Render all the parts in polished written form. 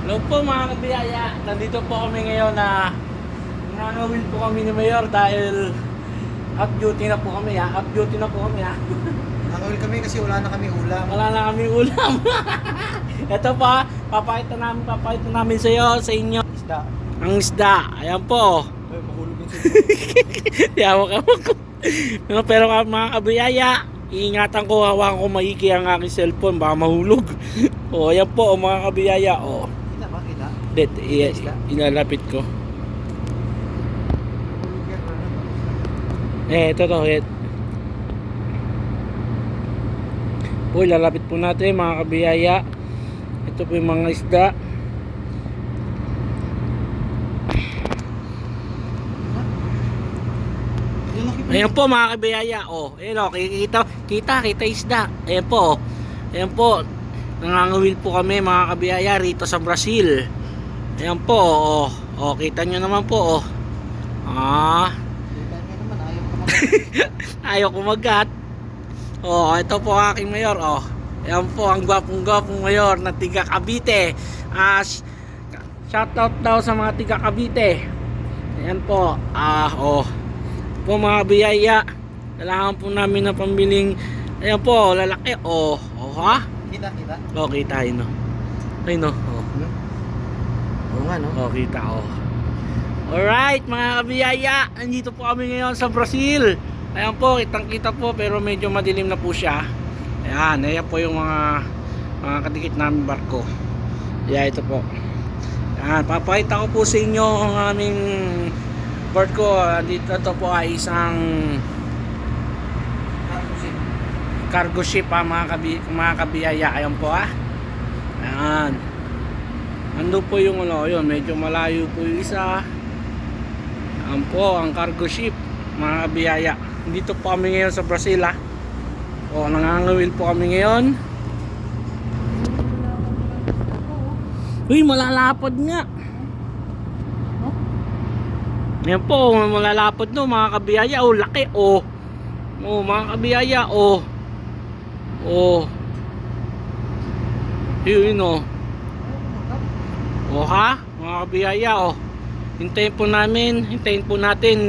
Hello po mga kabiyaya. Nandito po kami ngayon na nanawil po kami ni Mayor dahil off duty na po kami ha. Off duty na po kami ha. Nakawil kami kasi wala na kami ulam. Wala na kami ulam. Ito pa, papakita namin sa inyo. Isda. Ang isda. Ayan po. Ay, mahulog yung sila. Yawa ka mo. Pero mga kabiyaya, iingatan ko, hawakan ko maigi ang aking cellphone, baka mahulog. O, ayan po mga kabiyaya. O, Kita ba? Kita? ilalapit ko. Ito to. Uy, lalapit po natin mga kabiyaya. Ito po yung mga isda. Ayan po mga kabiyaya. Oh, ayan o, kita isda. Ayan po. Ayan po. Nangangawil po kami mga kabiyaya rito sa Brazil. Ayan po. Oh, oh kita nyo naman po. Oh. Ah. Kita nyo naman, ayaw ko Ayaw kumagat. Oh, ito po aking mayor. Oh. Ayan po ang gwapong mayor na tiga Cavite. Shoutout daw sa mga tiga Cavite. Ayan po. Oh. Po mga biyaya, kailangan po namin na pambiling. Ayan po, lalaki. Oh, ha? Kita. Oh, kita yun, no? Ay, no? Oh. Oo nga, no? Oh, kita, oh. Alright, mga kabiyaya, nandito po kami ngayon sa Brazil. Ayan po, kitang-kita po, pero medyo madilim na po siya. Ayan po yung mga kadikit namin barko. Ayan, ito po. Ayan, papakita ko po sa inyo ang aming barko. Dito ito po ay isang cargo ship mga kabiyaya. Ayan po Ayan. Ando po yung yun, medyo malayo po yung isa. Ayan po ang cargo ship mga kabiyaya. Dito po kami ngayon sa Brazil O, nangangawil po kami ngayon. Uy, malalapad nga. Ayan po, malalapad no mga kabiyaya. Oh, laki oh. Oh, mga kabiyaya oh. Oh. Yun oh. Oh ha, mga kabiyaya oh. Hintayin po natin.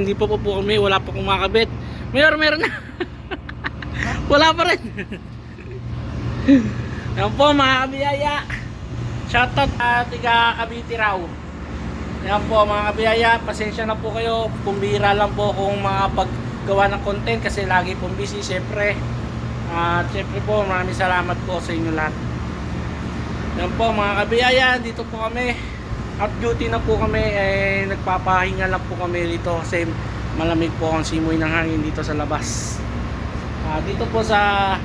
Hindi pa po kami, wala pa kumakabit. Meron na. Wala pa rin. Ayan po mga kabiyaya. Shoutout tiga Cavite raw. Ayan po mga kabiyaya, pasensya na po kayo. Kumbira lang po kung makapaggawa ng content kasi lagi pong busy syempre. Syempre po maraming salamat po sa inyo lahat. Ayan po mga kabiyaya, dito po kami. Off duty na po kami, nagpapahinga lang po kami dito kasi malamig po ang simoy ng hangin dito sa labas. Dito po sa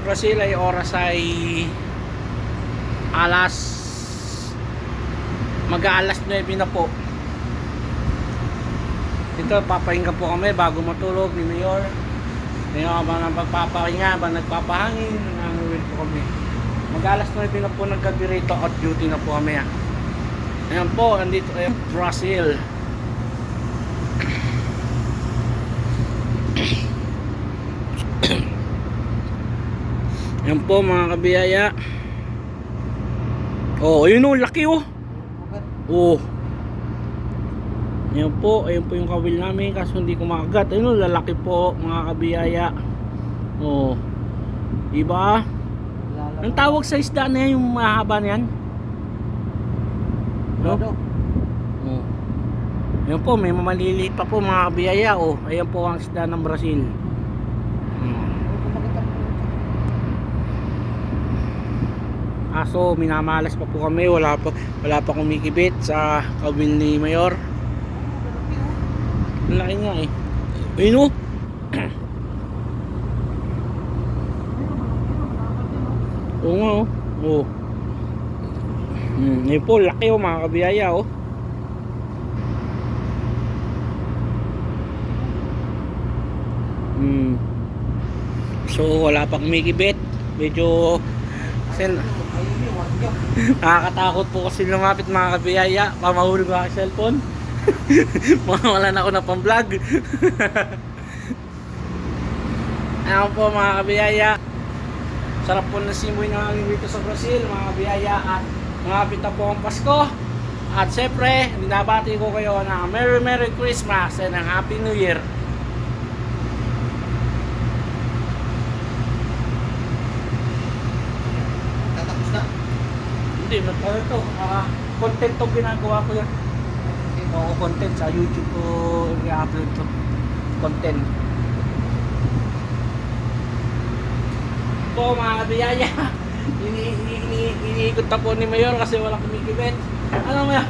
Brazil ay oras ay mag-aalas 9 na po. Dito papahinga po kami bago matulog ni Mayor. Ngayon habang nagpapahinga, habang nagpapahangin, nanganguwil po kami. Mag-aalas 9 na po naggabi rito, out duty na po kami Ayan po, andito ay Brazil. Ayan po mga kabiyaya. Oh, ayun oh, laki oh. Oh. Ayan po yung kawil namin kaso hindi ko makagat. Ayun oh, lalaki po mga kabiyaya. Oh. Diba? Ang tawag sa isda na yan, yung mahaba na yan? No? Oh. Ayan po, may maliliit pa po mga kabiyaya. Oh, ayan po ang isda ng Brazil. So minamalas pa po kami, wala pa kumikibit sa kawil ni Mayor. Ang laki nga ayun o. Oo nga oh. Ayun po, laki mga kabiyaya So wala pa kumikibit. Medyo nakakatakot po kasi lumapit mga kabiyaya. Pamahulog ako sa cellphone. Wala na ako na pang vlog. Ayan po mga kabiyaya. Sarap po na simoy ng hangin dito sa Brazil, mga kabiyaya. At malapit na po ang Pasko. At syempre, binabati ko kayo ng Merry Christmas and ng Happy New Year. Tatapos na. Hindi, ano to? Content to ginagawa ko yan. Oo, content sa YouTube ko i-upload to. Content. Po mga kabiyaya, iniikot na po ni Mayor kasi walang kumikibet. Ano mo yan?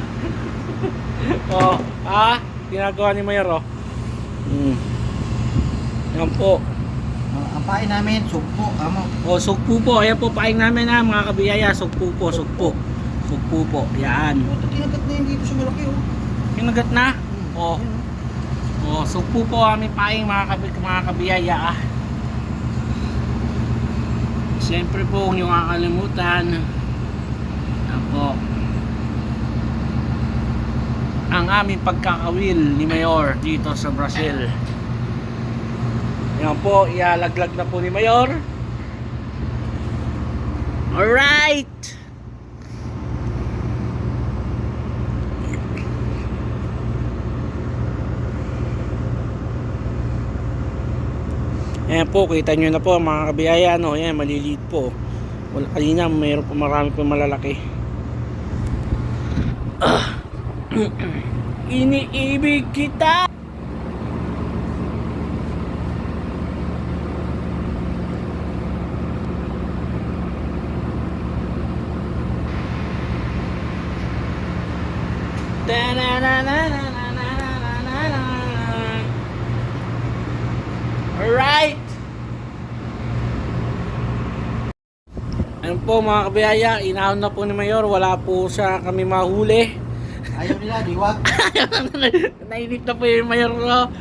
Ginagawa ni Mayor Yan po. Ang pain namin, sugpo, kamo. Sugpo po. Ayan po, paing namin mga kabiyaya. Sugpo po, sugpo. Sugpo po, yan. Puto, tinagat na yun dito sa malaki, oh. Kinagat na? Sugpo po aming paing mga kabiyaya. Siyempre po, huwag niyo kakalimutan. Yan po. Ang aming pagkakawil ni Mayor dito sa Brazil. Yan po, ialaglag na po ni Mayor. Alright! Ayan po, kita nyo na po mga kabiyaya, no? Ayan, maliliit po. Wala, kanina, mayroon po marami po malalaki. Iniibig kita! Alright! Ayun po mga kabiyaya, inahon na po ni Mayor, wala po siya kami mahuli. Ayaw nila, diwag. Nainip na po yung Mayor ko.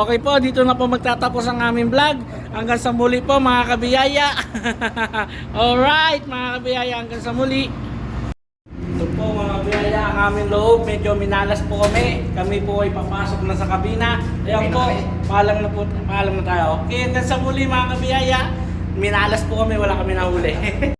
Okay po, dito na po magtatapos ang aming vlog. Hanggang sa muli po mga kabiyaya. Alright mga kabiyaya, hanggang sa muli. Ito po mga kabiyaya, ang aming loob, medyo minalas po kami. Kami po ay papasok na sa kabina. Ayan po, paalam na tayo. Okay, hanggang sa muli mga kabiyaya. Minalas po kami, wala kami nahuli.